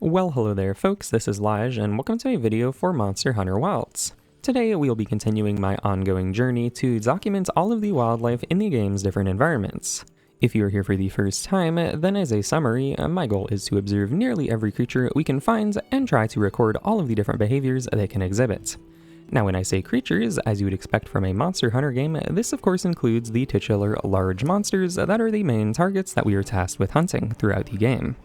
Well, hello there folks, this is Lige, and welcome to a video for Monster Hunter Wilds. Today we'll be continuing my ongoing journey to document all of the wildlife in the game's different environments. If you are here for the first time, then as a summary, my goal is to observe nearly every creature we can find and try to record all of the different behaviors they can exhibit. Now when I say creatures, as you would expect from a Monster Hunter game, this of course includes the titular large monsters that are the main targets that we are tasked with hunting throughout the game.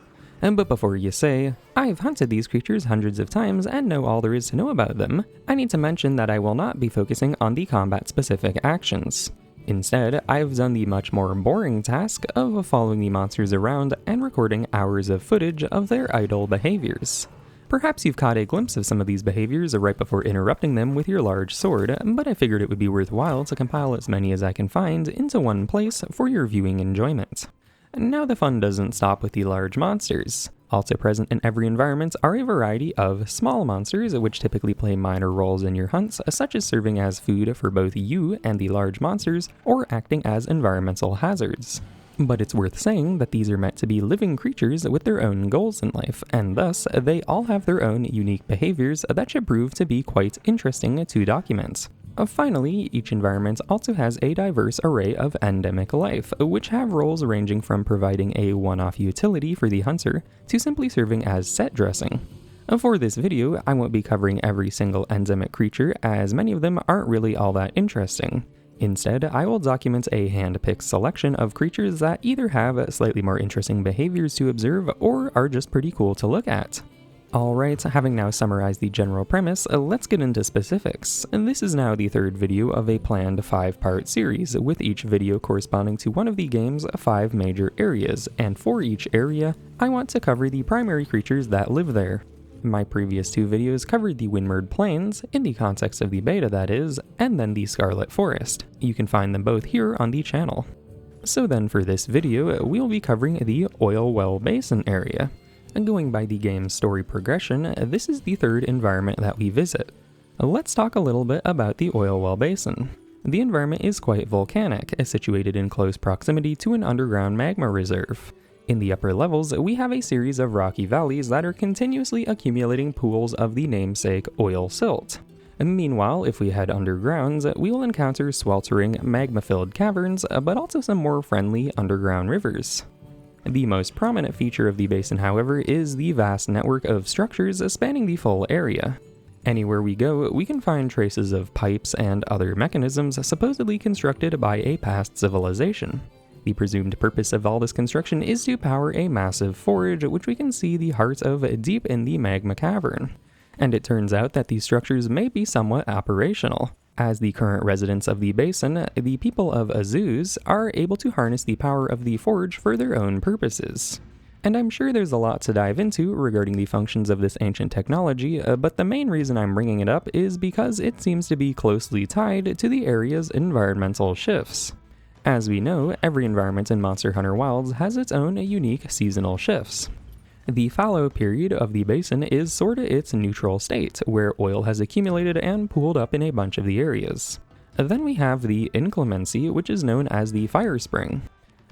But before you say, I've hunted these creatures hundreds of times and know all there is to know about them, I need to mention that I will not be focusing on the combat-specific actions. Instead, I've done the much more boring task of following the monsters around and recording hours of footage of their idle behaviors. Perhaps you've caught a glimpse of some of these behaviors right before interrupting them with your large sword, but I figured it would be worthwhile to compile as many as I can find into one place for your viewing enjoyment. Now the fun doesn't stop with the large monsters. Also present in every environment are a variety of small monsters which typically play minor roles in your hunts, such as serving as food for both you and the large monsters, or acting as environmental hazards. But it's worth saying that these are meant to be living creatures with their own goals in life, and thus they all have their own unique behaviors that should prove to be quite interesting to document. Finally, each environment also has a diverse array of endemic life, which have roles ranging from providing a one-off utility for the hunter to simply serving as set dressing. For this video, I won't be covering every single endemic creature, as many of them aren't really all that interesting. Instead, I will document a hand-picked selection of creatures that either have slightly more interesting behaviors to observe or are just pretty cool to look at. Alright, having now summarized the general premise, let's get into specifics. This is now the third video of a planned 5-part series, with each video corresponding to one of the game's 5 major areas, and for each area, I want to cover the primary creatures that live there. My previous 2 videos covered the Windward Plains, in the context of the beta that is, and then the Scarlet Forest. You can find them both here on the channel. So then for this video, we'll be covering the Oilwell Basin area. Going by the game's story progression, this is the third environment that we visit. Let's talk a little bit about the Oilwell Basin. The environment is quite volcanic, situated in close proximity to an underground magma reserve. In the upper levels, we have a series of rocky valleys that are continuously accumulating pools of the namesake oil silt. Meanwhile, if we head underground, we will encounter sweltering magma-filled caverns, but also some more friendly underground rivers. The most prominent feature of the basin, however, is the vast network of structures spanning the full area. Anywhere we go, we can find traces of pipes and other mechanisms supposedly constructed by a past civilization. The presumed purpose of all this construction is to power a massive forge, which we can see the heart of deep in the magma cavern. And it turns out that these structures may be somewhat operational. As the current residents of the basin, the people of Azure are able to harness the power of the forge for their own purposes. And I'm sure there's a lot to dive into regarding the functions of this ancient technology, but the main reason I'm bringing it up is because it seems to be closely tied to the area's environmental shifts. As we know, every environment in Monster Hunter Wilds has its own unique seasonal shifts. The fallow period of the basin is sorta its neutral state, where oil has accumulated and pooled up in a bunch of the areas. Then we have the inclemency, which is known as the fire spring.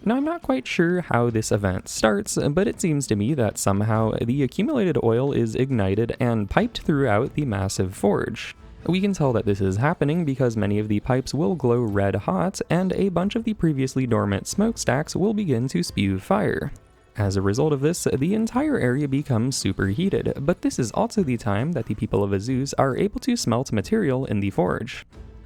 Now I'm not quite sure how this event starts, but it seems to me that somehow the accumulated oil is ignited and piped throughout the massive forge. We can tell that this is happening because many of the pipes will glow red hot, and a bunch of the previously dormant smokestacks will begin to spew fire. As a result of this, the entire area becomes superheated, but this is also the time that the people of Azure are able to smelt material in the forge.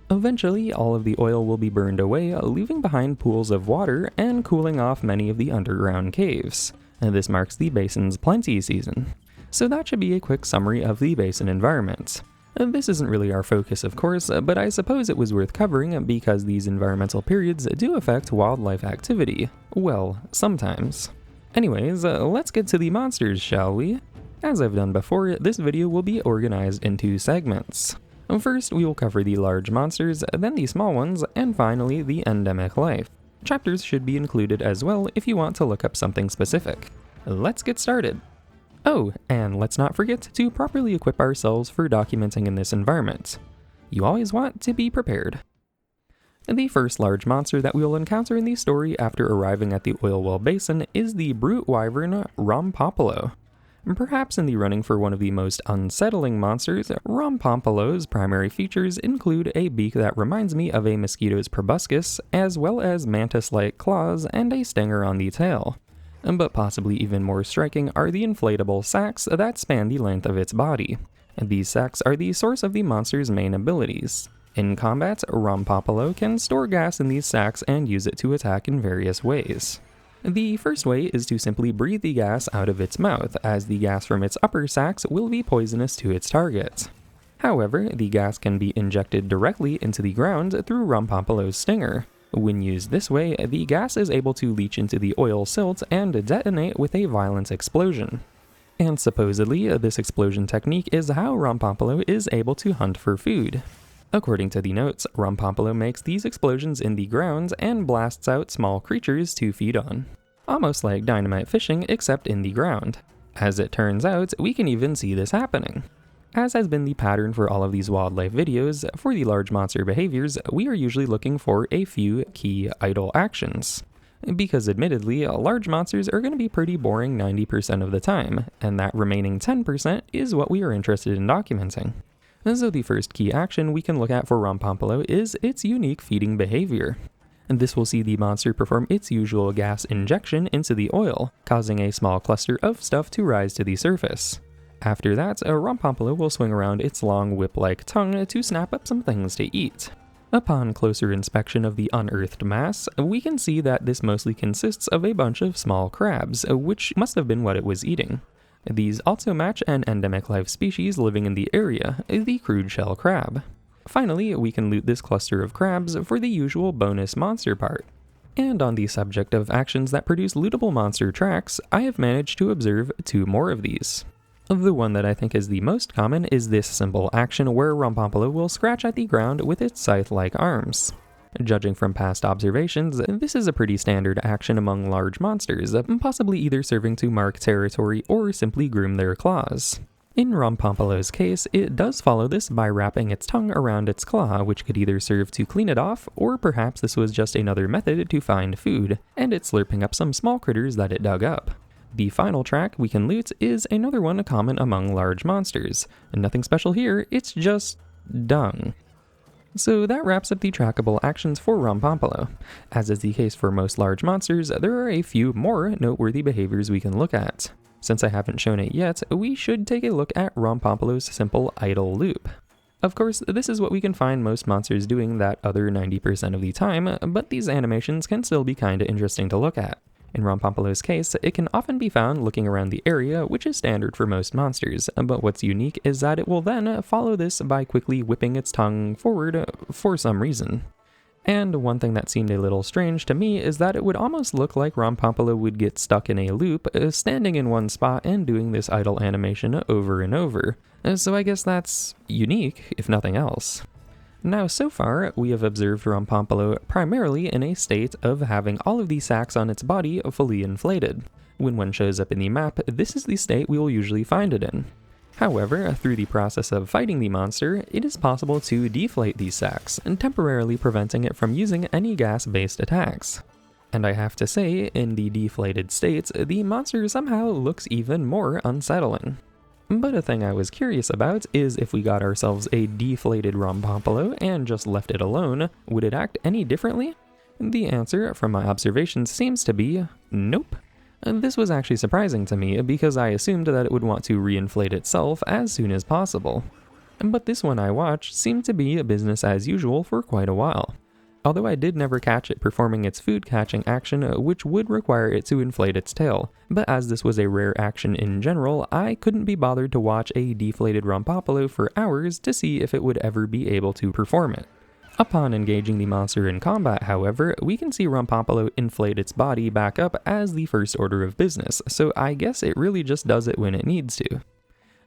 Eventually, all of the oil will be burned away, leaving behind pools of water and cooling off many of the underground caves. This marks the basin's plenty season. So that should be a quick summary of the basin environment. This isn't really our focus, of course, but I suppose it was worth covering because these environmental periods do affect wildlife activity. Well, sometimes. Anyways, let's get to the monsters, shall we? As I've done before, this video will be organized into segments. First, we will cover the large monsters, then the small ones, and finally the endemic life. Chapters should be included as well if you want to look up something specific. Let's get started! Oh, and let's not forget to properly equip ourselves for documenting in this environment. You always want to be prepared. The first large monster that we will encounter in the story after arriving at the Oilwell Basin is the brute wyvern Rompopolo. Perhaps in the running for one of the most unsettling monsters, Rompopolo's primary features include a beak that reminds me of a mosquito's proboscis, as well as mantis-like claws and a stinger on the tail. But possibly even more striking are the inflatable sacs that span the length of its body. These sacs are the source of the monster's main abilities. In combat, Rompopolo can store gas in these sacs and use it to attack in various ways. The first way is to simply breathe the gas out of its mouth, as the gas from its upper sacs will be poisonous to its target. However, the gas can be injected directly into the ground through Rompopolo's stinger. When used this way, the gas is able to leach into the oil silt and detonate with a violent explosion. And supposedly, this explosion technique is how Rompopolo is able to hunt for food. According to the notes, Rompopolo makes these explosions in the ground and blasts out small creatures to feed on. Almost like dynamite fishing, except in the ground. As it turns out, we can even see this happening. As has been the pattern for all of these wildlife videos, for the large monster behaviors, we are usually looking for a few key idle actions. Because admittedly, large monsters are going to be pretty boring 90% of the time, and that remaining 10% is what we are interested in documenting. So the first key action we can look at for Rompopolo is its unique feeding behavior. And this will see the monster perform its usual gas injection into the oil, causing a small cluster of stuff to rise to the surface. After that, Rompopolo will swing around its long whip-like tongue to snap up some things to eat. Upon closer inspection of the unearthed mass, we can see that this mostly consists of a bunch of small crabs, which must have been what it was eating. These also match an endemic life species living in the area, the Crudeshell Crab. Finally, we can loot this cluster of crabs for the usual bonus monster part. And on the subject of actions that produce lootable monster tracks, I have managed to observe 2 more of these. The one that I think is the most common is this simple action where Rompopolo will scratch at the ground with its scythe-like arms. Judging from past observations, this is a pretty standard action among large monsters, possibly either serving to mark territory or simply groom their claws. In Rompopolo's case, it does follow this by wrapping its tongue around its claw, which could either serve to clean it off, or perhaps this was just another method to find food, and it's slurping up some small critters that it dug up. The final track we can loot is another one common among large monsters. Nothing special here, it's just dung. So that wraps up the trackable actions for Rompopolo. As is the case for most large monsters, there are a few more noteworthy behaviors we can look at. Since I haven't shown it yet, we should take a look at Rompopolo's simple idle loop. Of course, this is what we can find most monsters doing that other 90% of the time, but these animations can still be kinda interesting to look at. In Rompopolo's case, it can often be found looking around the area, which is standard for most monsters, but what's unique is that it will then follow this by quickly whipping its tongue forward for some reason. And one thing that seemed a little strange to me is that it would almost look like Rompopolo would get stuck in a loop, standing in one spot and doing this idle animation over and over. So I guess that's unique, if nothing else. Now, so far, we have observed Rompopolo primarily in a state of having all of the sacs on its body fully inflated. When one shows up in the map, this is the state we will usually find it in. However, through the process of fighting the monster, it is possible to deflate these sacs, temporarily preventing it from using any gas-based attacks. And I have to say, in the deflated states, the monster somehow looks even more unsettling. But a thing I was curious about is if we got ourselves a deflated Rompopolo and just left it alone, would it act any differently? The answer from my observations seems to be nope. This was actually surprising to me because I assumed that it would want to reinflate itself as soon as possible. But this one I watched seemed to be business as usual for quite a while. Although I did never catch it performing its food catching action, which would require it to inflate its tail, but as this was a rare action in general, I couldn't be bothered to watch a deflated Rompopolo for hours to see if it would ever be able to perform it. Upon engaging the monster in combat, however, we can see Rompopolo inflate its body back up as the first order of business, so I guess it really just does it when it needs to.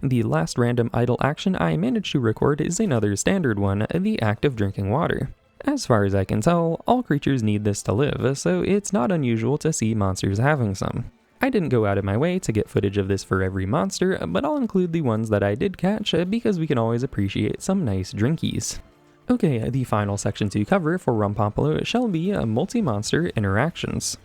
The last random idle action I managed to record is another standard one, the act of drinking water. As far as I can tell, all creatures need this to live, so it's not unusual to see monsters having some. I didn't go out of my way to get footage of this for every monster, but I'll include the ones that I did catch because we can always appreciate some nice drinkies. Okay, the final section to cover for Rompopolo shall be multi-monster interactions.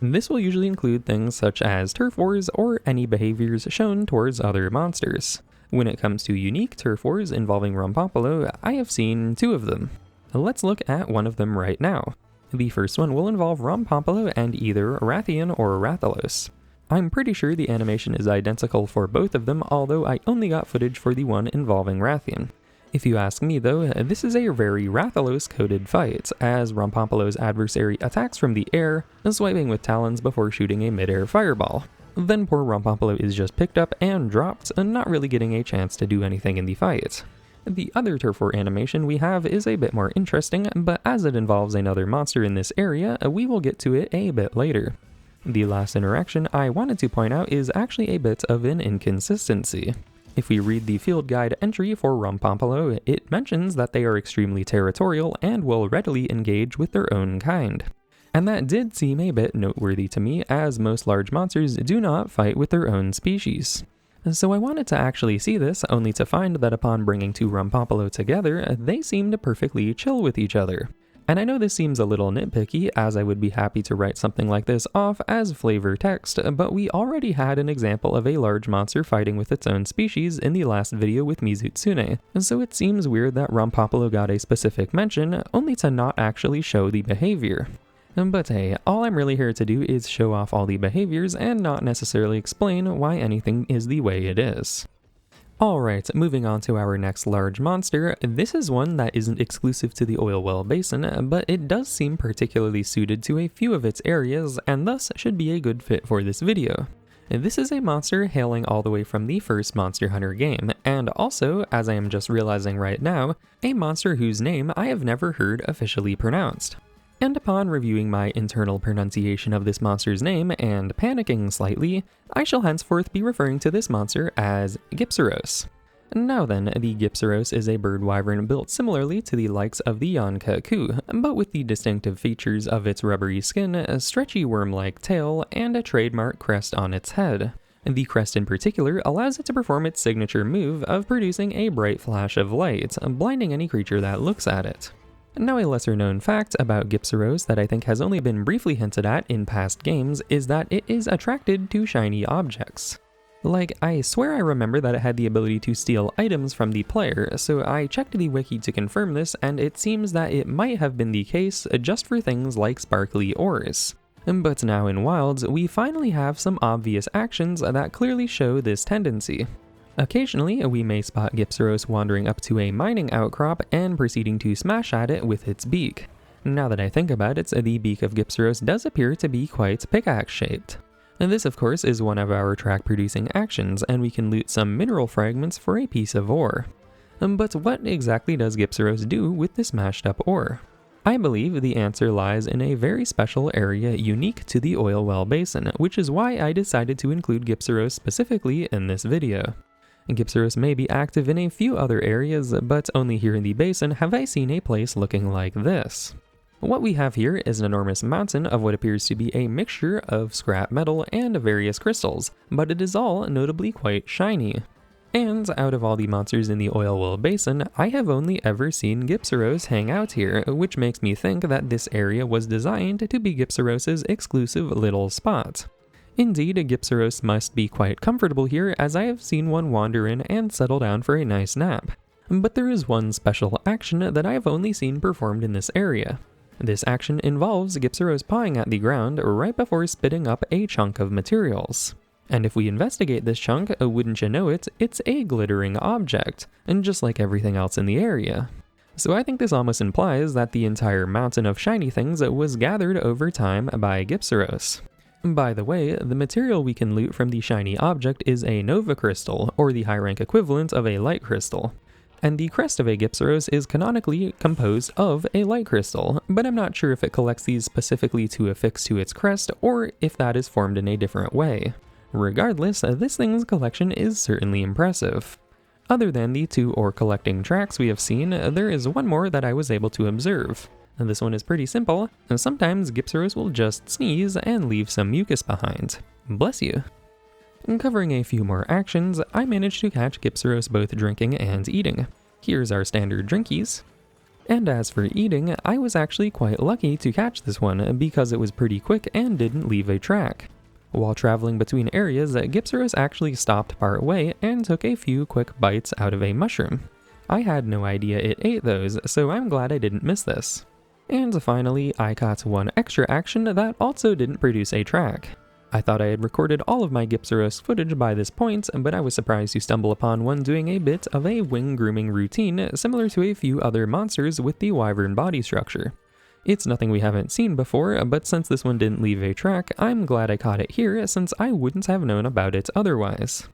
This will usually include things such as turf wars or any behaviors shown towards other monsters. When it comes to unique turf wars involving Rompopolo, I have seen 2 of them. Let's look at one of them right now. The first one will involve Rompopolo and either Rathian or Rathalos. I'm pretty sure the animation is identical for both of them, although I only got footage for the one involving Rathian. If you ask me though, this is a very Rathalos-coded fight, as Rompopolo's adversary attacks from the air, swiping with talons before shooting a mid-air fireball. Then poor Rompopolo is just picked up and dropped, not really getting a chance to do anything in the fight. The other turf war animation we have is a bit more interesting, but as it involves another monster in this area, we will get to it a bit later. The last interaction I wanted to point out is actually a bit of an inconsistency. If we read the field guide entry for Rompopolo, it mentions that they are extremely territorial and will readily engage with their own kind. And that did seem a bit noteworthy to me, as most large monsters do not fight with their own species. So I wanted to actually see this, only to find that upon bringing 2 Rompopolo together, they seemed perfectly chill with each other. And I know this seems a little nitpicky, as I would be happy to write something like this off as flavor text, but we already had an example of a large monster fighting with its own species in the last video with Mizutsune, so it seems weird that Rompopolo got a specific mention, only to not actually show the behavior. But hey, all I'm really here to do is show off all the behaviors and not necessarily explain why anything is the way it is. Alright, moving on to our next large monster. This is one that isn't exclusive to the Oilwell Basin, but it does seem particularly suited to a few of its areas, and thus should be a good fit for this video. This is a monster hailing all the way from the first Monster Hunter game, and also, as I am just realizing right now, a monster whose name I have never heard officially pronounced. And upon reviewing my internal pronunciation of this monster's name and panicking slightly, I shall henceforth be referring to this monster as Gypceros. Now then, the Gypceros is a bird wyvern built similarly to the likes of the Yonka-ku, but with the distinctive features of its rubbery skin, a stretchy worm-like tail, and a trademark crest on its head. The crest in particular allows it to perform its signature move of producing a bright flash of light, blinding any creature that looks at it. Now, a lesser known fact about Gypceros that I think has only been briefly hinted at in past games is that it is attracted to shiny objects. Like, I swear I remember that it had the ability to steal items from the player, so I checked the wiki to confirm this, and it seems that it might have been the case just for things like sparkly ores. But now in Wilds, we finally have some obvious actions that clearly show this tendency. Occasionally, we may spot Gypceros wandering up to a mining outcrop and proceeding to smash at it with its beak. Now that I think about it, the beak of Gypceros does appear to be quite pickaxe-shaped. And this, of course, is one of our track-producing actions, and we can loot some mineral fragments for a piece of ore. But what exactly does Gypceros do with this mashed-up ore? I believe the answer lies in a very special area unique to the Oilwell Basin, which is why I decided to include Gypceros specifically in this video. Gypceros may be active in a few other areas, but only here in the basin have I seen a place looking like this. What we have here is an enormous mountain of what appears to be a mixture of scrap metal and various crystals, but it is all notably quite shiny. And out of all the monsters in the Oilwell Basin, I have only ever seen Gypceros hang out here, which makes me think that this area was designed to be Gypceros' exclusive little spot. Indeed, Gypceros must be quite comfortable here, as I have seen one wander in and settle down for a nice nap. But there is one special action that I have only seen performed in this area. This action involves Gypceros pawing at the ground right before spitting up a chunk of materials. And if we investigate this chunk, wouldn't you know it, it's a glittering object, and just like everything else in the area. So I think this almost implies that the entire mountain of shiny things was gathered over time by Gypceros. By the way, the material we can loot from the shiny object is a Nova Crystal, or the high-rank equivalent of a Light Crystal. And the crest of a Gypceros is canonically composed of a Light Crystal, but I'm not sure if it collects these specifically to affix to its crest, or if that is formed in a different way. Regardless, this thing's collection is certainly impressive. Other than the 2 ore collecting tracks we have seen, there is one more that I was able to observe. And this one is pretty simple, and sometimes Gypceros will just sneeze and leave some mucus behind. Bless you. Covering a few more actions, I managed to catch Gypceros both drinking and eating. Here's our standard drinkies. And as for eating, I was actually quite lucky to catch this one because it was pretty quick and didn't leave a track. While traveling between areas, Gypceros actually stopped part way and took a few quick bites out of a mushroom. I had no idea it ate those, so I'm glad I didn't miss this. And finally, I caught one extra action that also didn't produce a track. I thought I had recorded all of my Gypceros footage by this point, but I was surprised to stumble upon one doing a bit of a wing grooming routine similar to a few other monsters with the wyvern body structure. It's nothing we haven't seen before, but since this one didn't leave a track, I'm glad I caught it here since I wouldn't have known about it otherwise.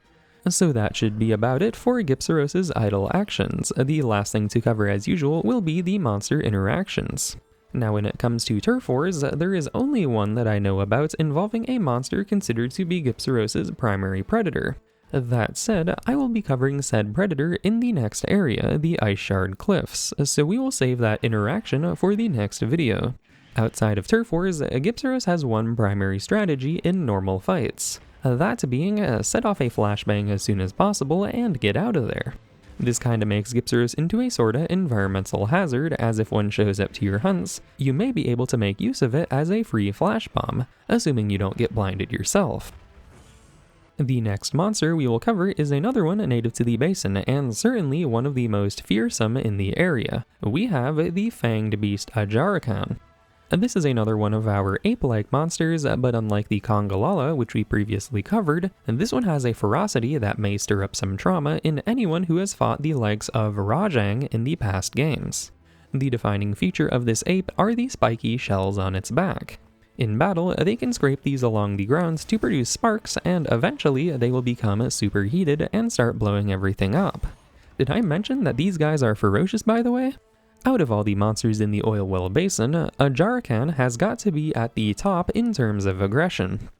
So that should be about it for Gypceros' idle actions. The last thing to cover as usual will be the monster interactions. Now when it comes to turf wars, there is only one that I know about involving a monster considered to be Gypceros' primary predator. That said, I will be covering said predator in the next area, the Ice Shard Cliffs, so we will save that interaction for the next video. Outside of turf wars, Gypceros has one primary strategy in normal fights. That being, set off a flashbang as soon as possible and get out of there. This kinda makes Gypceros into a sorta environmental hazard, as if one shows up to your hunts, you may be able to make use of it as a free flash bomb, assuming you don't get blinded yourself. The next monster we will cover is another one native to the basin, and certainly one of the most fearsome in the area. We have the fanged beast Ajarakan. This is another one of our ape-like monsters, but unlike the Congalala, which we previously covered, this one has a ferocity that may stir up some trauma in anyone who has fought the likes of Rajang in the past games. The defining feature of this ape are the spiky shells on its back. In battle, they can scrape these along the ground to produce sparks, and eventually they will become superheated and start blowing everything up. Did I mention that these guys are ferocious, by the way? Out of all the monsters in the Oilwell Basin, Ajarakan has got to be at the top in terms of aggression.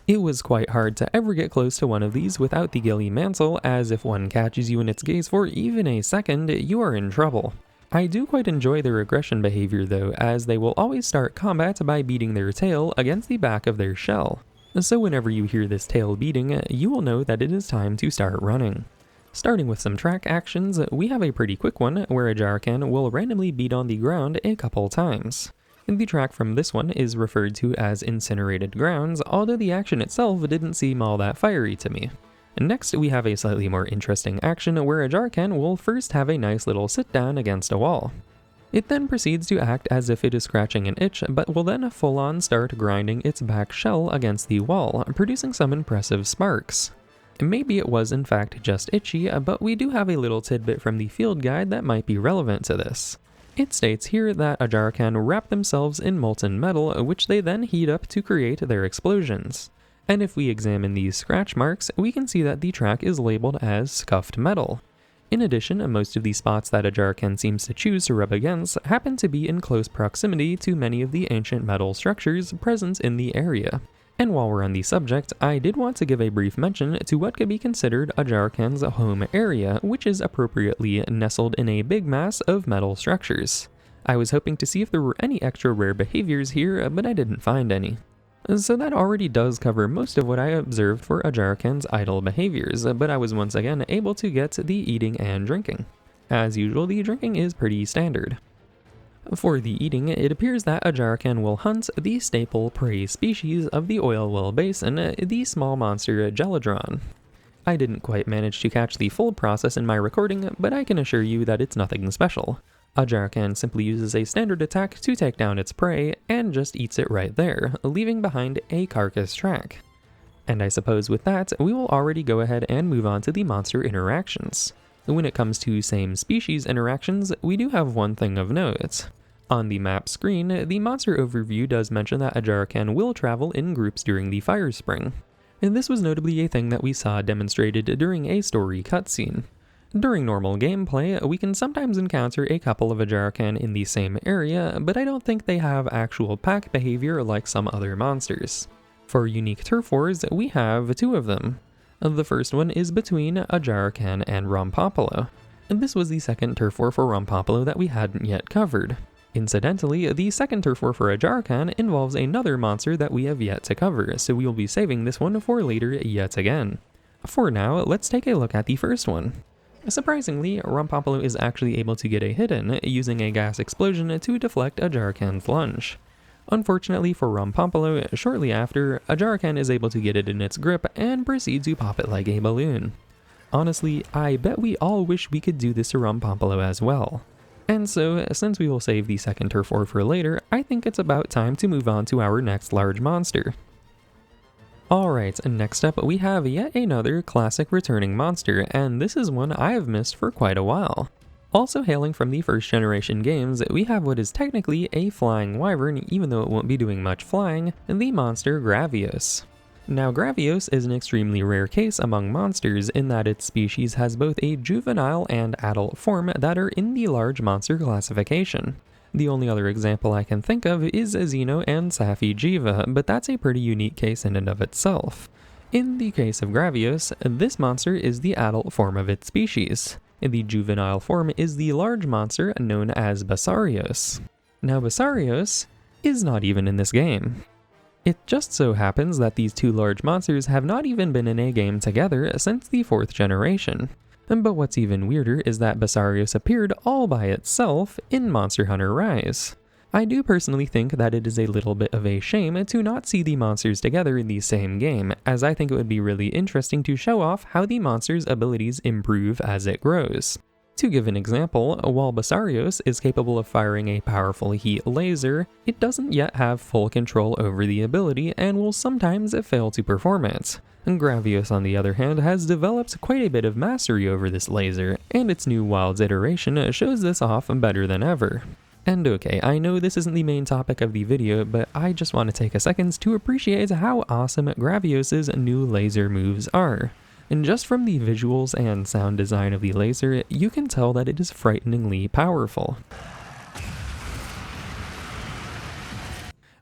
It was quite hard to ever get close to one of these without the Gilly Mantle, as if one catches you in its gaze for even a second, you are in trouble. I do quite enjoy their aggression behavior though, as they will always start combat by beating their tail against the back of their shell. So whenever you hear this tail beating, you will know that it is time to start running. Starting with some track actions, we have a pretty quick one where Ajarakan will randomly beat on the ground a couple times. The track from this one is referred to as Incinerated Grounds, although the action itself didn't seem all that fiery to me. Next, we have a slightly more interesting action where Ajarakan will first have a nice little sit down against a wall. It then proceeds to act as if it is scratching an itch, but will then full on start grinding its back shell against the wall, producing some impressive sparks. Maybe it was in fact just itchy, but we do have a little tidbit from the field guide that might be relevant to this. It states here that Ajarakan wrap themselves in molten metal, which they then heat up to create their explosions. And if we examine these scratch marks, we can see that the track is labeled as scuffed metal. In addition, most of the spots that Ajarakan seems to choose to rub against happen to be in close proximity to many of the ancient metal structures present in the area. And while we're on the subject, I did want to give a brief mention to what could be considered Ajarakan's home area, which is appropriately nestled in a big mass of metal structures. I was hoping to see if there were any extra rare behaviors here, but I didn't find any. So that already does cover most of what I observed for Ajarakan's idle behaviors, but I was once again able to get the eating and drinking. As usual, the drinking is pretty standard. For the eating, it appears that Ajarakan will hunt the staple prey species of the Oilwell Basin, the small monster Gelidron. I didn't quite manage to catch the full process in my recording, but I can assure you that it's nothing special. Ajarakan simply uses a standard attack to take down its prey, and just eats it right there, leaving behind a carcass track. And I suppose with that, we will already go ahead and move on to the monster interactions. When it comes to same species interactions, we do have one thing of note. On the map screen, the monster overview does mention that Ajarakan will travel in groups during the fire spring. And this was notably a thing that we saw demonstrated during a story cutscene. During normal gameplay, we can sometimes encounter a couple of Ajarakan in the same area, but I don't think they have actual pack behavior like some other monsters. For unique turf wars, we have two of them. The first one is between Ajarakan and Rompopolo. This was the second turf war for Rompopolo that we hadn't yet covered. Incidentally, the second turf war for Ajarakan involves another monster that we have yet to cover, so we will be saving this one for later yet again. For now, let's take a look at the first one. Surprisingly, Rompopolo is actually able to get a hit in using a gas explosion to deflect Ajarakan's lunge. Unfortunately for Rompopolo, shortly after, Ajarakan is able to get it in its grip and proceed to pop it like a balloon. Honestly, I bet we all wish we could do this to Rompopolo as well. And so, since we will save the second turf ore for later, I think it's about time to move on to our next large monster. Alright, next up we have yet another classic returning monster, and this is one I have missed for quite a while. Also hailing from the first generation games, we have what is technically a flying wyvern, even though it won't be doing much flying, the monster Gravios. Now Gravios is an extremely rare case among monsters in that its species has both a juvenile and adult form that are in the large monster classification. The only other example I can think of is Xeno and Safi Jiva, but that's a pretty unique case in and of itself. In the case of Gravios, this monster is the adult form of its species. The juvenile form is the large monster known as Basarios. Now Basarios is not even in this game. It just so happens that these two large monsters have not even been in a game together since the 4th generation. But what's even weirder is that Basarios appeared all by itself in Monster Hunter Rise. I do personally think that it is a little bit of a shame to not see the monsters together in the same game, as I think it would be really interesting to show off how the monster's abilities improve as it grows. To give an example, while Basarios is capable of firing a powerful heat laser, it doesn't yet have full control over the ability and will sometimes fail to perform it. Gravios, on the other hand, has developed quite a bit of mastery over this laser, and its new Wilds iteration shows this off better than ever. And okay, I know this isn't the main topic of the video, but I just want to take a second to appreciate how awesome Gravios' new laser moves are. And just from the visuals and sound design of the laser, you can tell that it is frighteningly powerful.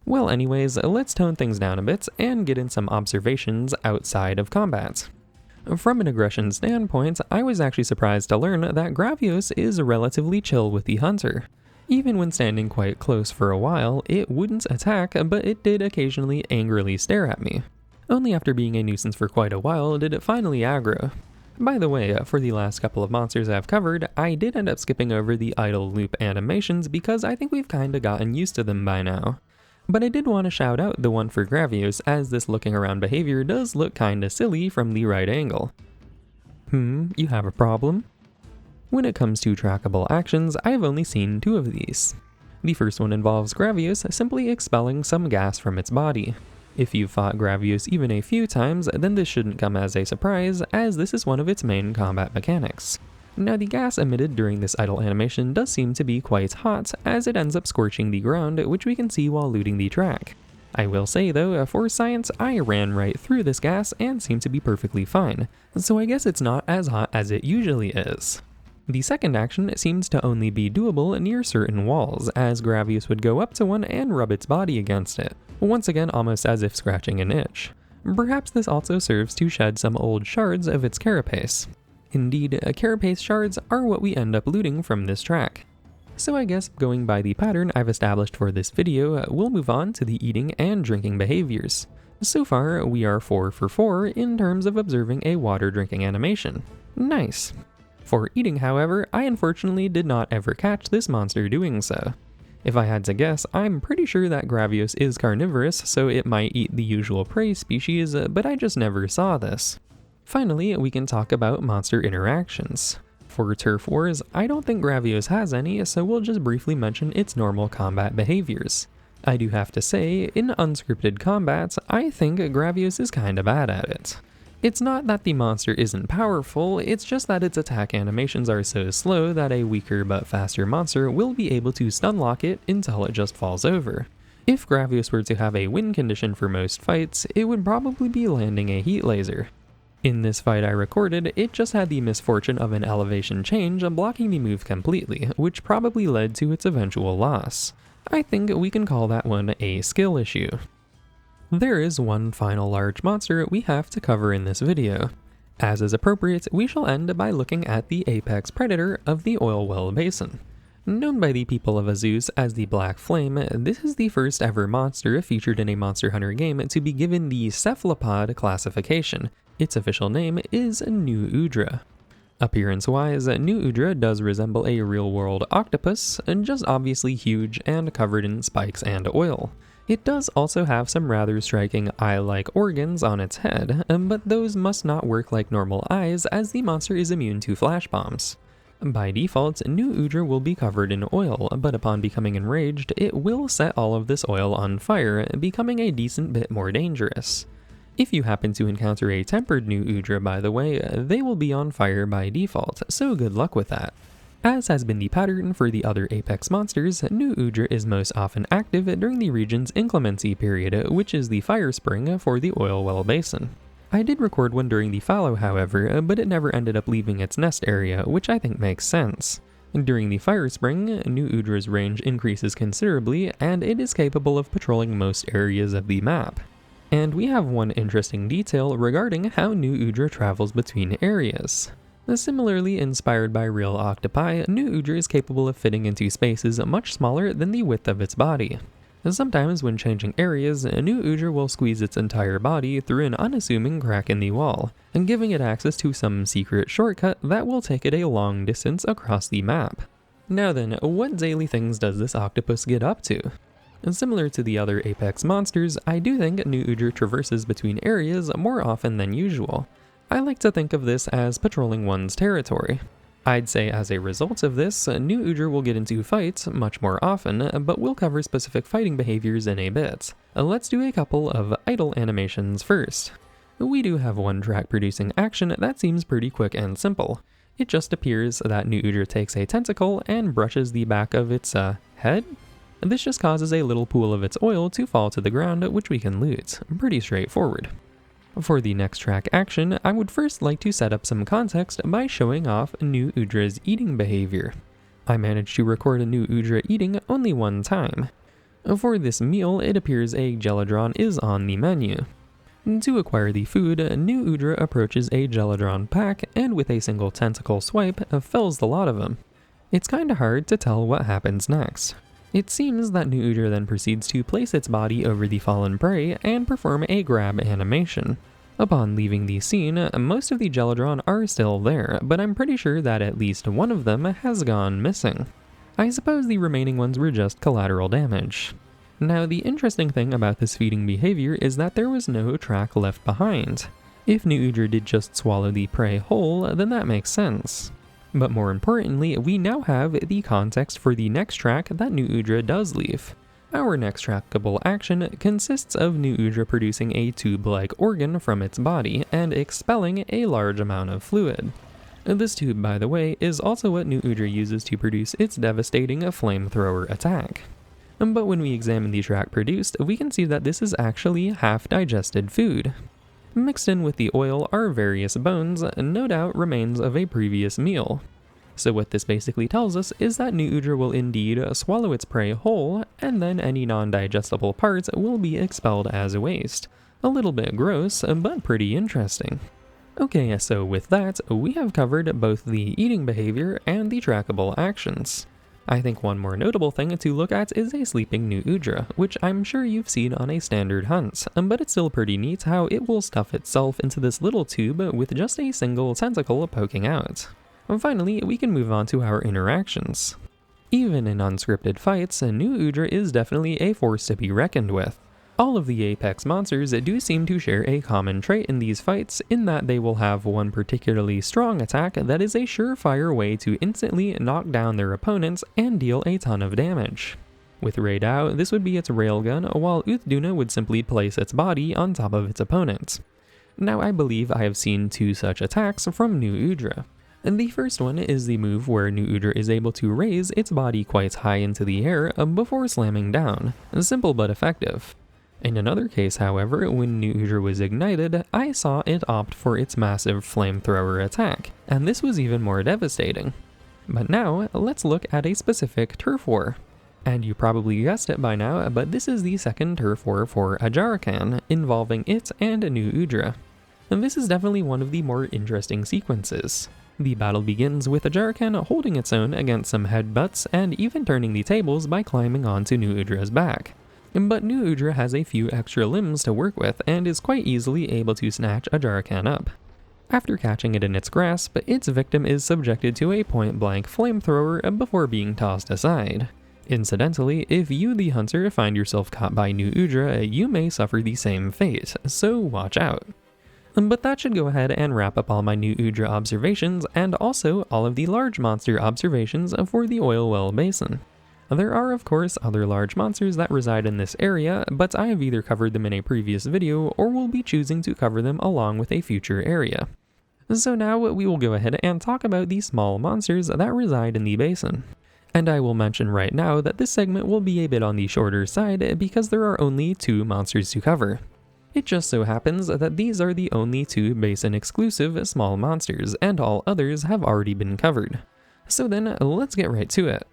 Well anyways, let's tone things down a bit and get in some observations outside of combat. From an aggression standpoint, I was actually surprised to learn that Gravios is relatively chill with the hunter. Even when standing quite close for a while, it wouldn't attack, but it did occasionally angrily stare at me. Only after being a nuisance for quite a while did it finally aggro. By the way, for the last couple of monsters I've covered, I did end up skipping over the idle loop animations because I think we've kinda gotten used to them by now. But I did want to shout out the one for Gravios, as this looking around behavior does look kinda silly from the right angle. You have a problem? When it comes to trackable actions, I've only seen 2 of these. The first one involves Gravios simply expelling some gas from its body. If you've fought Gravios even a few times, then this shouldn't come as a surprise, as this is one of its main combat mechanics. Now the gas emitted during this idle animation does seem to be quite hot, as it ends up scorching the ground, which we can see while looting the track. I will say though, for science, I ran right through this gas and seemed to be perfectly fine, so I guess it's not as hot as it usually is. The second action seems to only be doable near certain walls, as Gravios would go up to one and rub its body against it, once again almost as if scratching an itch. Perhaps this also serves to shed some old shards of its carapace. Indeed, carapace shards are what we end up looting from this track. So I guess going by the pattern I've established for this video, we'll move on to the eating and drinking behaviors. So far, we are 4 for 4 in terms of observing a water drinking animation. Nice. For eating, however, I unfortunately did not ever catch this monster doing so. If I had to guess, I'm pretty sure that Gravios is carnivorous, so it might eat the usual prey species, but I just never saw this. Finally, we can talk about monster interactions. For Turf Wars, I don't think Gravios has any, so we'll just briefly mention its normal combat behaviors. I do have to say, in unscripted combat, I think Gravios is kinda bad at it. It's not that the monster isn't powerful, it's just that its attack animations are so slow that a weaker but faster monster will be able to stunlock it until it just falls over. If Gravios were to have a win condition for most fights, it would probably be landing a heat laser. In this fight I recorded, it just had the misfortune of an elevation change blocking the move completely, which probably led to its eventual loss. I think we can call that one a skill issue. There is one final large monster we have to cover in this video. As is appropriate, we shall end by looking at the apex predator of the Oilwell Basin. Known by the people of Azure as the Black Flame, this is the first ever monster featured in a Monster Hunter game to be given the cephalopod classification. Its official name is New Udra. Appearance-wise, New Udra does resemble a real-world octopus, just obviously huge and covered in spikes and oil. It does also have some rather striking eye-like organs on its head, but those must not work like normal eyes as the monster is immune to flash bombs. By default, New Udra will be covered in oil, but upon becoming enraged, it will set all of this oil on fire, becoming a decent bit more dangerous. If you happen to encounter a tempered New Udra, by the way, they will be on fire by default, so good luck with that. As has been the pattern for the other Apex monsters, New Udra is most often active during the region's inclemency period, which is the fire spring for the Oilwell Basin. I did record one during the fallow, however, but it never ended up leaving its nest area, which I think makes sense. During the fire spring, New Udra's range increases considerably, and it is capable of patrolling most areas of the map. And we have one interesting detail regarding how New Udra travels between areas. Similarly inspired by real octopi, New Udra is capable of fitting into spaces much smaller than the width of its body. Sometimes when changing areas, New Udra will squeeze its entire body through an unassuming crack in the wall, and giving it access to some secret shortcut that will take it a long distance across the map. Now then, what daily things does this octopus get up to? Similar to the other Apex monsters, I do think New Udra traverses between areas more often than usual. I like to think of this as patrolling one's territory. I'd say as a result of this, New Udra will get into fights much more often, but we'll cover specific fighting behaviors in a bit. Let's do a couple of idle animations first. We do have one track producing action that seems pretty quick and simple. It just appears that New Udra takes a tentacle and brushes the back of its head? This just causes a little pool of its oil to fall to the ground, which we can loot. Pretty straightforward. For the next track action, I would first like to set up some context by showing off New Udra's eating behavior. I managed to record a New Udra eating only one time. For this meal, it appears a Gelidron is on the menu. To acquire the food, New Udra approaches a Gelidron pack and with a single tentacle swipe, fells the lot of them. It's kinda hard to tell what happens next. It seems that New Udra then proceeds to place its body over the fallen prey and perform a grab animation. Upon leaving the scene, most of the Gelidron are still there, but I'm pretty sure that at least one of them has gone missing. I suppose the remaining ones were just collateral damage. Now, the interesting thing about this feeding behavior is that there was no track left behind. If New Udra did just swallow the prey whole, then that makes sense. But more importantly, we now have the context for the next track that New Udra does leave. Our next trackable action consists of New Udra producing a tube-like organ from its body and expelling a large amount of fluid. This tube, by the way, is also what New Udra uses to produce its devastating flamethrower attack. But when we examine the track produced, we can see that this is actually half-digested food. Mixed in with the oil are various bones, no doubt remains of a previous meal. So what this basically tells us is that New Udra will indeed swallow its prey whole, and then any non-digestible parts will be expelled as waste. A little bit gross, but pretty interesting. Okay, so with that, we have covered both the eating behavior and the trackable actions. I think one more notable thing to look at is a sleeping New Udra, which I'm sure you've seen on a standard hunt, but it's still pretty neat how it will stuff itself into this little tube with just a single tentacle poking out. Finally, we can move on to our interactions. Even in unscripted fights, New Udra is definitely a force to be reckoned with. All of the Apex monsters do seem to share a common trait in these fights in that they will have one particularly strong attack that is a surefire way to instantly knock down their opponents and deal a ton of damage. With Raidao, this would be its railgun, while Uthduna would simply place its body on top of its opponent. Now I believe I have seen two such attacks from New Udra. The first one is the move where New Udra is able to raise its body quite high into the air before slamming down. Simple but effective. In another case, however, when New Udra was ignited, I saw it opt for its massive flamethrower attack, and this was even more devastating. But now, let's look at a specific turf war. And you probably guessed it by now, but this is the second turf war for Ajarakan, involving it and New Udra. And this is definitely one of the more interesting sequences. The battle begins with Ajarakan holding its own against some headbutts and even turning the tables by climbing onto New Udra's back. But New Udra has a few extra limbs to work with and is quite easily able to snatch Ajarakan up. After catching it in its grasp, its victim is subjected to a point-blank flamethrower before being tossed aside. Incidentally, if you, the hunter, find yourself caught by new Udra, you may suffer the same fate, so watch out. But that should go ahead and wrap up all my new Udra observations, and also all of the large monster observations for the Oilwell Basin. There are of course other large monsters that reside in this area, but I have either covered them in a previous video or will be choosing to cover them along with a future area. So now we will go ahead and talk about the small monsters that reside in the basin. And I will mention right now that this segment will be a bit on the shorter side because there are only 2 monsters to cover. It just so happens that these are the only 2 basin-exclusive small monsters, and all others have already been covered. So then, let's get right to it.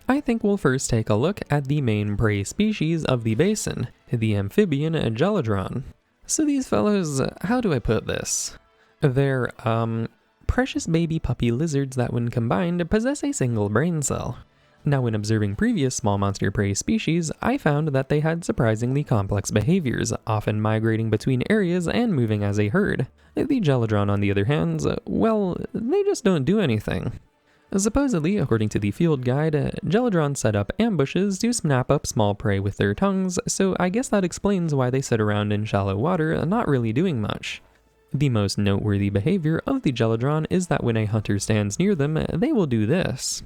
I think we'll first take a look at the main prey species of the basin, the amphibian Gelidron. So these fellows, how do I put this? They're, precious baby puppy lizards that when combined possess a single brain cell. Now when observing previous small monster prey species, I found that they had surprisingly complex behaviors, often migrating between areas and moving as a herd. The Gelidron on the other hand, well, they just don't do anything. Supposedly, according to the field guide, Gelidron set up ambushes to snap up small prey with their tongues, so I guess that explains why they sit around in shallow water not really doing much. The most noteworthy behavior of the Gelidron is that when a hunter stands near them, they will do this.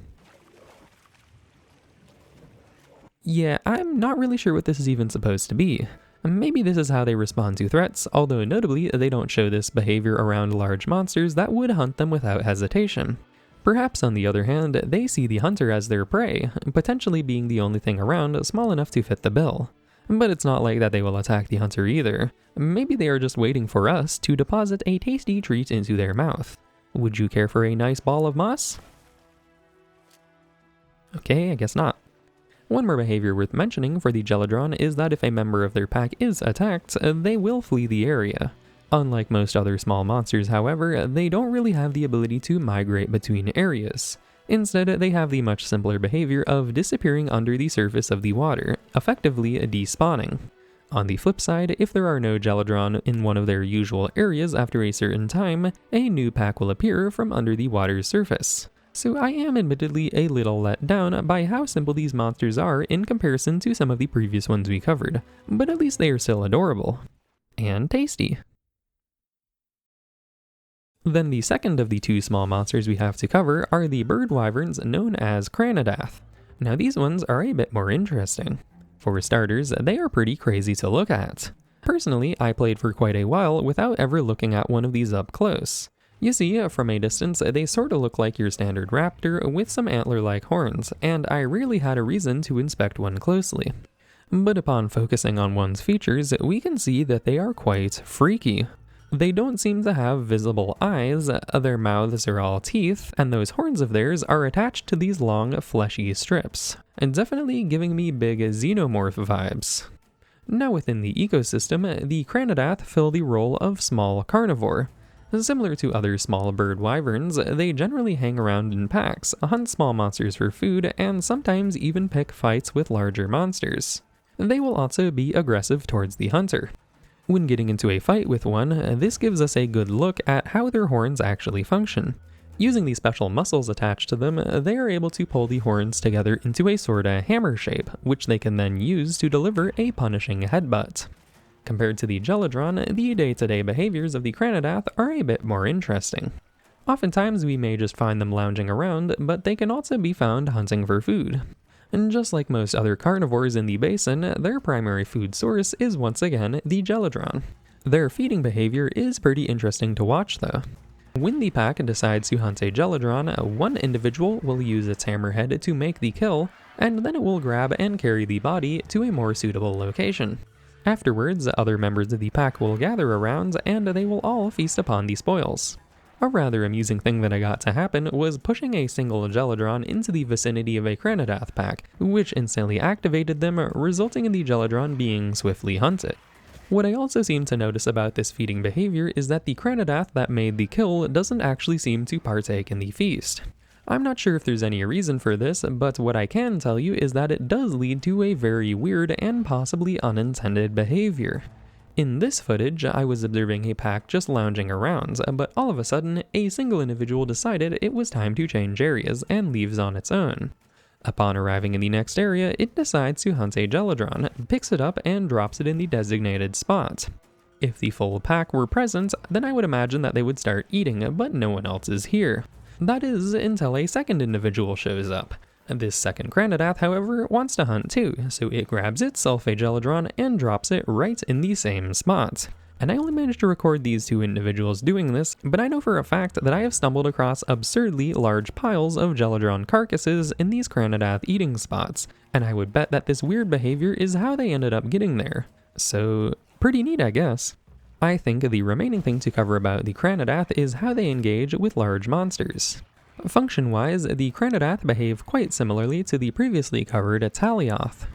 Yeah, I'm not really sure what this is even supposed to be. Maybe this is how they respond to threats, although notably they don't show this behavior around large monsters that would hunt them without hesitation. Perhaps on the other hand, they see the hunter as their prey, potentially being the only thing around small enough to fit the bill. But it's not like that they will attack the hunter either. Maybe they are just waiting for us to deposit a tasty treat into their mouth. Would you care for a nice ball of moss? Okay, I guess not. One more behavior worth mentioning for the Gelidron is that if a member of their pack is attacked, they will flee the area. Unlike most other small monsters, however, they don't really have the ability to migrate between areas. Instead, they have the much simpler behavior of disappearing under the surface of the water, effectively despawning. On the flip side, if there are no Gelidron in one of their usual areas after a certain time, a new pack will appear from under the water's surface. So I am admittedly a little let down by how simple these monsters are in comparison to some of the previous ones we covered, but at least they are still adorable. And tasty. Then the second of the 2 small monsters we have to cover are the bird wyverns known as Kranodath. Now these ones are a bit more interesting. For starters, they are pretty crazy to look at. Personally, I played for quite a while without ever looking at one of these up close. You see, from a distance, they sorta look like your standard raptor with some antler-like horns, and I rarely had a reason to inspect one closely. But upon focusing on one's features, we can see that they are quite freaky. They don't seem to have visible eyes, their mouths are all teeth, and those horns of theirs are attached to these long, fleshy strips, and definitely giving me big xenomorph vibes. Now within the ecosystem, the Kranodath fill the role of small carnivore. Similar to other small bird wyverns, they generally hang around in packs, hunt small monsters for food, and sometimes even pick fights with larger monsters. They will also be aggressive towards the hunter. When getting into a fight with one, this gives us a good look at how their horns actually function. Using the special muscles attached to them, they are able to pull the horns together into a sorta hammer shape, which they can then use to deliver a punishing headbutt. Compared to the Gelidron, the day-to-day behaviors of the Kranodath are a bit more interesting. Oftentimes we may just find them lounging around, but they can also be found hunting for food. And just like most other carnivores in the basin, their primary food source is once again the Gelidron. Their feeding behavior is pretty interesting to watch though. When the pack decides to hunt a Gelidron, one individual will use its hammerhead to make the kill, and then it will grab and carry the body to a more suitable location. Afterwards, other members of the pack will gather around, and they will all feast upon the spoils. A rather amusing thing that I got to happen was pushing a single Gelidron into the vicinity of a Kranodath pack, which instantly activated them, resulting in the Gelidron being swiftly hunted. What I also seem to notice about this feeding behavior is that the Kranodath that made the kill doesn't actually seem to partake in the feast. I'm not sure if there's any reason for this, but what I can tell you is that it does lead to a very weird and possibly unintended behavior. In this footage, I was observing a pack just lounging around, but all of a sudden, a single individual decided it was time to change areas and leaves on its own. Upon arriving in the next area, it decides to hunt a Gelidron, picks it up, and drops it in the designated spot. If the full pack were present, then I would imagine that they would start eating, but no one else is here. That is, until a second individual shows up. This second Kranodath, however, wants to hunt too, so it grabs itself a Gelidron and drops it right in the same spot. And I only managed to record these two individuals doing this, but I know for a fact that I have stumbled across absurdly large piles of Gelidron carcasses in these Kranodath eating spots, and I would bet that this weird behavior is how they ended up getting there. So, pretty neat, I guess. I think the remaining thing to cover about the Kranodath is how they engage with large monsters. Function-wise, the Kranodath behave quite similarly to the previously covered Talioth,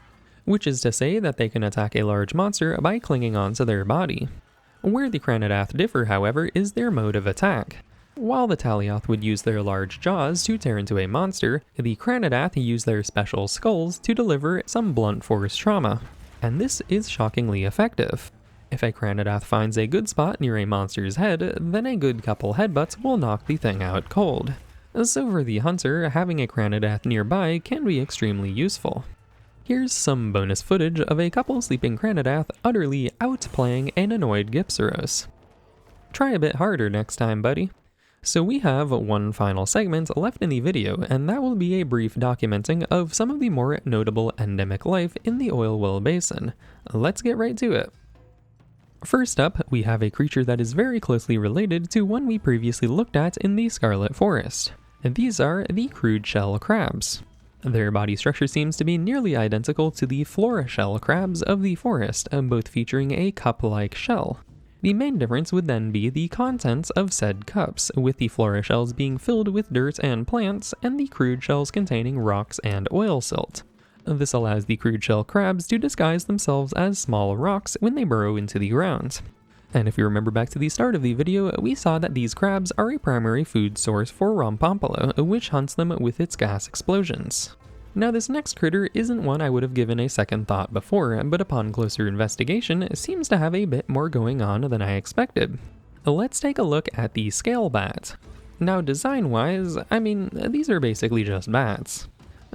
which is to say that they can attack a large monster by clinging onto their body. Where the Kranodath differ, however, is their mode of attack. While the Talioth would use their large jaws to tear into a monster, the Kranodath use their special skulls to deliver some blunt force trauma, and this is shockingly effective. If a Kranodath finds a good spot near a monster's head, then a good couple headbutts will knock the thing out cold. So for the hunter, having a Kranodath nearby can be extremely useful. Here's some bonus footage of a couple sleeping Kranodath utterly outplaying an annoyed Gypceros. Try a bit harder next time, buddy. So we have one final segment left in the video, and that will be a brief documenting of some of the more notable endemic life in the Oilwell Basin. Let's get right to it. First up, we have a creature that is very closely related to one we previously looked at in the Scarlet Forest. These are the Crudeshell Crabs. Their body structure seems to be nearly identical to the Florashell crabs of the forest, both featuring a cup-like shell. The main difference would then be the contents of said cups, with the Florashells being filled with dirt and plants, and the Crudeshells containing rocks and oil silt. This allows the Crudeshell crabs to disguise themselves as small rocks when they burrow into the ground. And if you remember back to the start of the video, we saw that these crabs are a primary food source for Rompopolo, which hunts them with its gas explosions. Now this next critter isn't one I would have given a second thought before, but upon closer investigation, it seems to have a bit more going on than I expected. Let's take a look at the Scalebat. Now design-wise, these are basically just bats.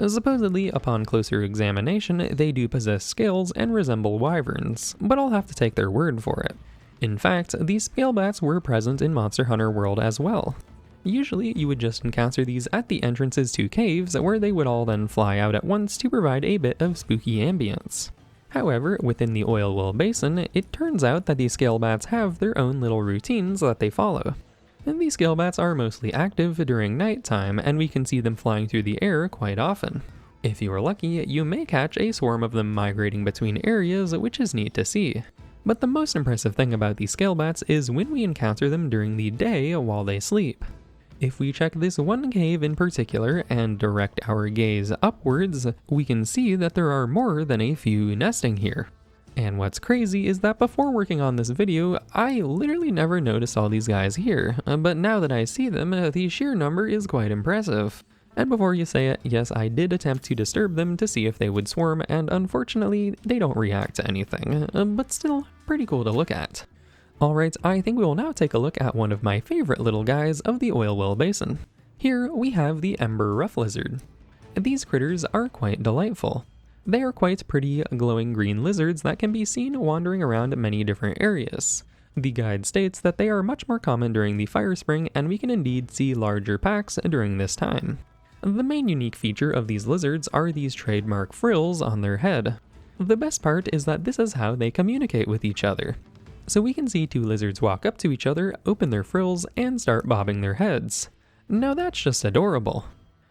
Supposedly, upon closer examination, they do possess scales and resemble wyverns, but I'll have to take their word for it. In fact, these Scalebats were present in Monster Hunter World as well. Usually, you would just encounter these at the entrances to caves, where they would all then fly out at once to provide a bit of spooky ambience. However, within the Oilwell Basin, it turns out that these Scalebats have their own little routines that they follow. And these Scalebats are mostly active during nighttime, and we can see them flying through the air quite often. If you are lucky, you may catch a swarm of them migrating between areas, which is neat to see. But the most impressive thing about these Scalebats is when we encounter them during the day while they sleep. If we check this one cave in particular and direct our gaze upwards, we can see that there are more than a few nesting here. And what's crazy is that before working on this video, I literally never noticed all these guys here, but now that I see them, the sheer number is quite impressive. And before you say it, yes, I did attempt to disturb them to see if they would swarm, and unfortunately, they don't react to anything, but still pretty cool to look at. Alright, I think we will now take a look at one of my favorite little guys of the Oilwell Basin. Here we have the Ember Rufflizard. These critters are quite delightful. They are quite pretty glowing green lizards that can be seen wandering around many different areas. The guide states that they are much more common during the fire spring, and we can indeed see larger packs during this time. The main unique feature of these lizards are these trademark frills on their head. The best part is that this is how they communicate with each other. So we can see two lizards walk up to each other, open their frills, and start bobbing their heads. Now that's just adorable.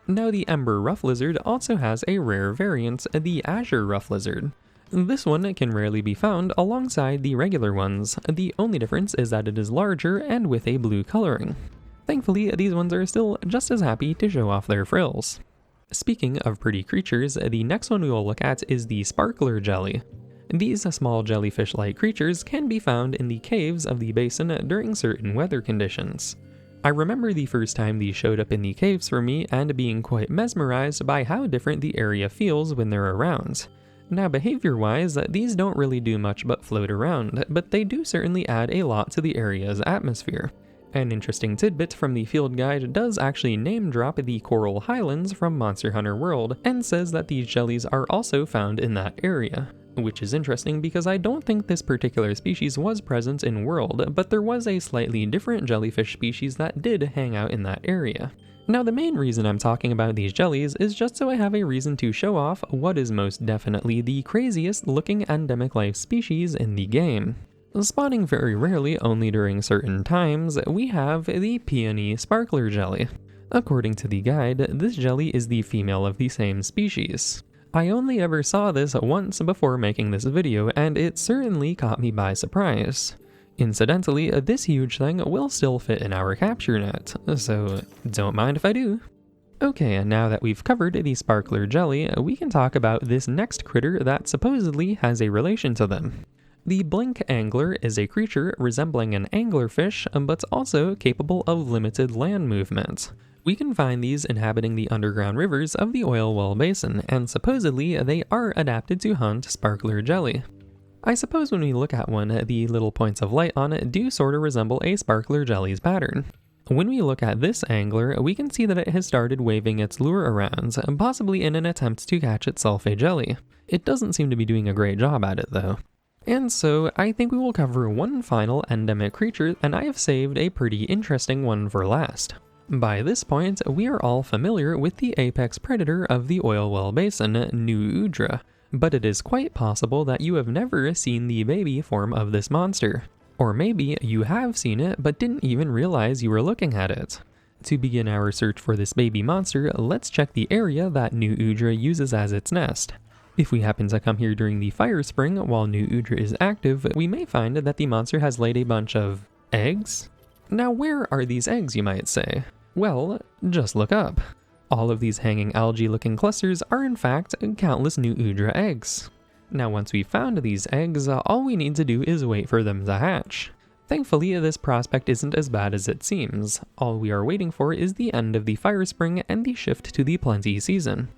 Now the Ember Rufflizard also has a rare variant, the Azure Rufflizard. This one can rarely be found alongside the regular ones. The only difference is that it is larger and with a blue coloring. Thankfully, these ones are still just as happy to show off their frills. Speaking of pretty creatures, the next one we will look at is the Sparklerjelly. These small jellyfish-like creatures can be found in the caves of the basin during certain weather conditions. I remember the first time these showed up in the caves for me and being quite mesmerized by how different the area feels when they're around. Now behavior-wise, these don't really do much but float around, but they do certainly add a lot to the area's atmosphere. An interesting tidbit from the field guide does actually name drop the Coral Highlands from Monster Hunter World and says that these jellies are also found in that area. Which is interesting because I don't think this particular species was present in World, but there was a slightly different jellyfish species that did hang out in that area. Now the main reason I'm talking about these jellies is just so I have a reason to show off what is most definitely the craziest looking endemic life species in the game. Spawning very rarely only during certain times, we have the Peony Sparklerjelly. According to the guide, this jelly is the female of the same species. I only ever saw this once before making this video, and it certainly caught me by surprise. Incidentally, this huge thing will still fit in our capture net, so don't mind if I do. Okay, and now that we've covered the Sparklerjelly, we can talk about this next critter that supposedly has a relation to them. The blink angler is a creature resembling an anglerfish, but also capable of limited land movement. We can find these inhabiting the underground rivers of the Oilwell Basin, and supposedly they are adapted to hunt Sparklerjelly. I suppose when we look at one, the little points of light on it do sort of resemble a Sparklerjelly's pattern. When we look at this angler, we can see that it has started waving its lure around, possibly in an attempt to catch itself a jelly. It doesn't seem to be doing a great job at it though. And so, I think we will cover one final endemic creature, and I have saved a pretty interesting one for last. By this point, we are all familiar with the apex predator of the Oilwell Basin, New Udra, but it is quite possible that you have never seen the baby form of this monster. Or maybe you have seen it but didn't even realize you were looking at it. To begin our search for this baby monster, let's check the area that New Udra uses as its nest. If we happen to come here during the fire spring while New Udra is active, we may find that the monster has laid a bunch of eggs? Now where are these eggs, you might say? Well, just look up. All of these hanging algae-looking clusters are in fact countless New Udra eggs. Now once we've found these eggs, all we need to do is wait for them to hatch. Thankfully, this prospect isn't as bad as it seems. All we are waiting for is the end of the fire spring and the shift to the plenty season.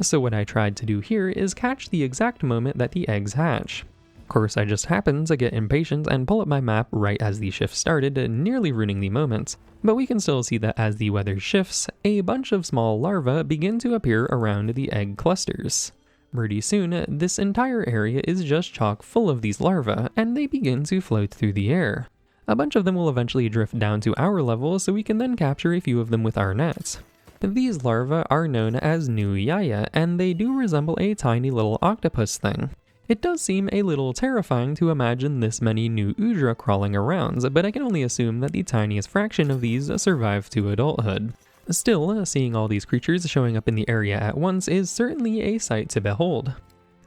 So what I tried to do here is catch the exact moment that the eggs hatch. Of course, I just happened to get impatient and pull up my map right as the shift started, nearly ruining the moment. But we can still see that as the weather shifts, a bunch of small larvae begin to appear around the egg clusters. Pretty soon, this entire area is just chock full of these larvae, and they begin to float through the air. A bunch of them will eventually drift down to our level, so we can then capture a few of them with our nets. These larvae are known as New Yaya, and they do resemble a tiny little octopus thing. It does seem a little terrifying to imagine this many New Udra crawling around, but I can only assume that the tiniest fraction of these survive to adulthood. Still, seeing all these creatures showing up in the area at once is certainly a sight to behold.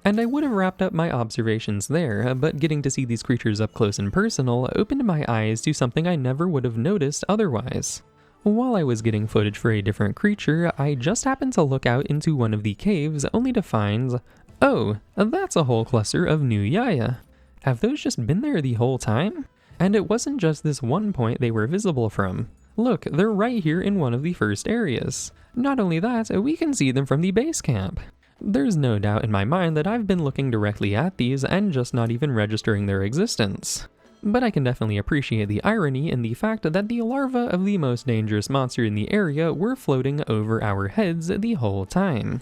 And I would have wrapped up my observations there, but getting to see these creatures up close and personal opened my eyes to something I never would have noticed otherwise. While I was getting footage for a different creature, I just happened to look out into one of the caves only to find, oh, that's a whole cluster of New Yaya. Have those just been there the whole time? And it wasn't just this one point they were visible from. Look, they're right here in one of the first areas. Not only that, we can see them from the base camp. There's no doubt in my mind that I've been looking directly at these and just not even registering their existence. But I can definitely appreciate the irony in the fact that the larvae of the most dangerous monster in the area were floating over our heads the whole time.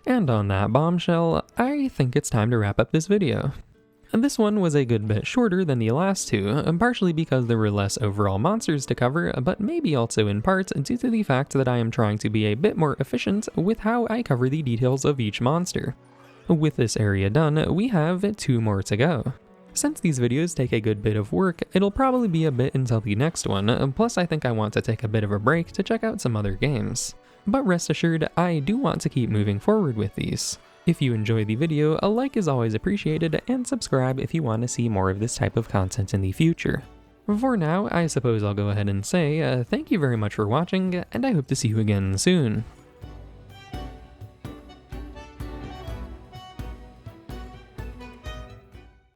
And on that bombshell, I think it's time to wrap up this video. This one was a good bit shorter than the last two, partially because there were less overall monsters to cover, but maybe also in part due to the fact that I am trying to be a bit more efficient with how I cover the details of each monster. With this area done, we have 2 more to go. Since these videos take a good bit of work, it'll probably be a bit until the next one, plus I think I want to take a bit of a break to check out some other games. But rest assured, I do want to keep moving forward with these. If you enjoy the video, a like is always appreciated, and subscribe if you want to see more of this type of content in the future. For now, I suppose I'll go ahead and say thank you very much for watching, and I hope to see you again soon.